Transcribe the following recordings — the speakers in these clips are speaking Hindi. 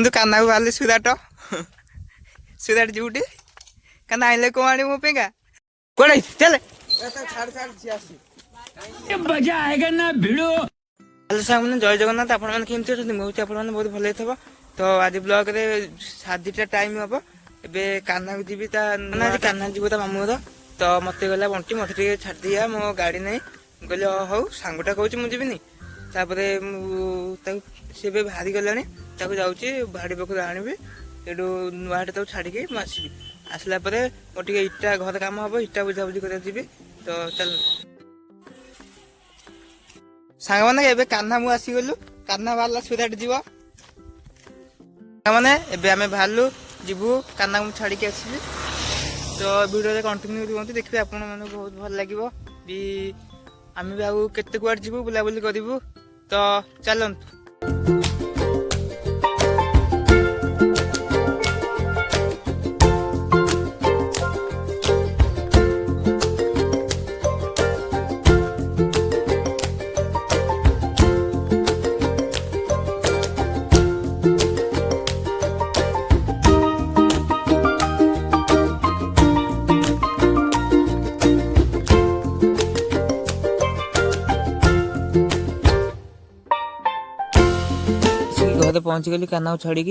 तू काना को बाहर सुधाट सुधाट जीवटी काना आइले कौन आने मो पेगा कोड़े चल मजा आएगा ना भिड़ो। हेलो सामने जय जगन्नाथ आपण मैंने केमती अच्छे मुझे आप बहुत भल थो तो आज ब्लॉग रे 7टा टाइम हम ए काना को जी आज काना जीव ता मामू घर तो मत गला बंटी मत छाड़ दिया मो गाड़ी नहीं कहली हौ सांगटा कहूँ मुझे तापर सी बाहरी गला जाऊँगी भाड़ी पाखु आणबी सेठू नुआटे तो छाड़ी आसबि आसला मोटे इटा घर कम हम इटा बुझाबुझी कर तो चल सांग मैंने एबे कान्हा मु आसीगलु कान्हा बाहरला सुधाट जीव मैंने एबे आमे बाहरलु जीवु कान्हा को छाड़ी आसबि तो वीडियो कंटिन्यू रुहतु देखिए आपण मैंने बहुत भल लगे भी आम भी आगे केते कुआड़ जीवु बुलाबुली करूँ तो चलतु घर पहुँची गली काना छाड़ी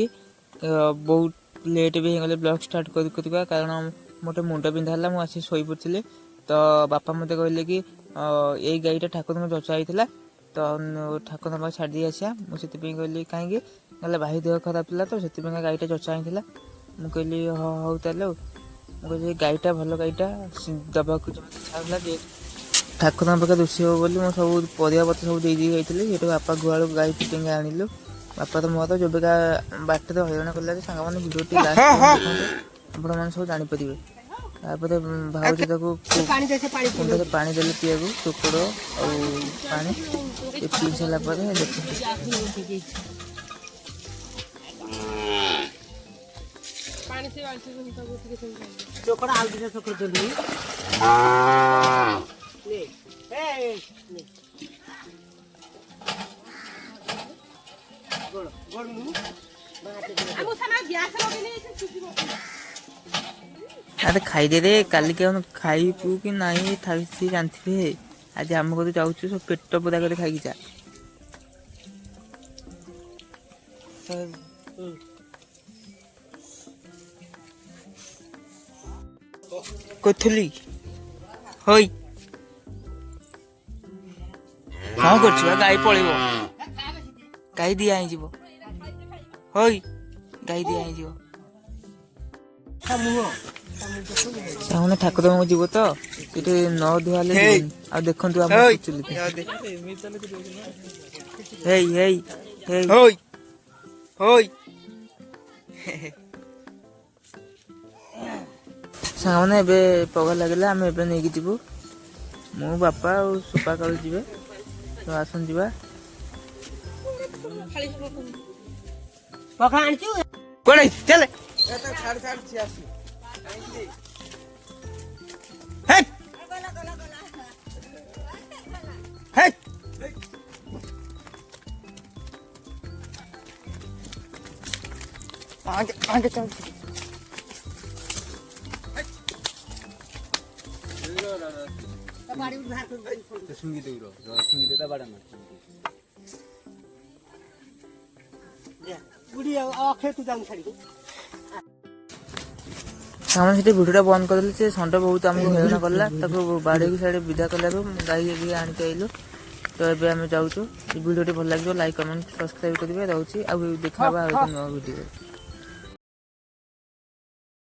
बहुत लेट भी हो ब्लॉग स्टार्ट कर कारण मोटे मुंड बिंधा है मुझे आसी शोई पड़ी तो बापा मत कहले कि यही गाईटा ठाकुर में जचा होता तो ठाकुर पाक छाड़ी आसा मुझे कहली कहीं भाई देह खराब था तो से गाईटा जचा होता मुझे कहली हौ ताल मुझे गाईटा भल गाईटा दबा इच्छा ठाकुर पाखे रोषे हो बोली मुझे सब परिया पत्र सब दे ये बापा गुआ गाई फिटिंग आणिलु बापा तो मोर तो जब का बाट हईराण कला सांग मैंने भिडियो आपण मैंने सब जापर तापर भावज कुंड पानी देले पीया चोकड़ और पानी पी सारापर अरे खाईदे रे काली क्या खाई पू कि नहीं सी जानते आज आम को जाऊँ सब पेट पूरा कर खाई जा कोथली होई हाँ कर गाई पलैब गाई दिया होई गाई दिया सामने ठाकुर जीव तो ये न धुआले आ देखु सामने एबे पग लगे आम एबे नहीं जीवु मु बापा और सुपा कालू जीवे तो आसन जीवा कोड़े चल आगे चल सामने से भिडियो बंद कर से षंड बहुत आमको हईराण कला बाड़े की साइड विदा कलु गाई आणिक आइलु तो ये आम जाऊँ भिडियो भल लगे लाइक कमेंट सब्सक्राइब करेंगे रोचे आ देखा भिडियो।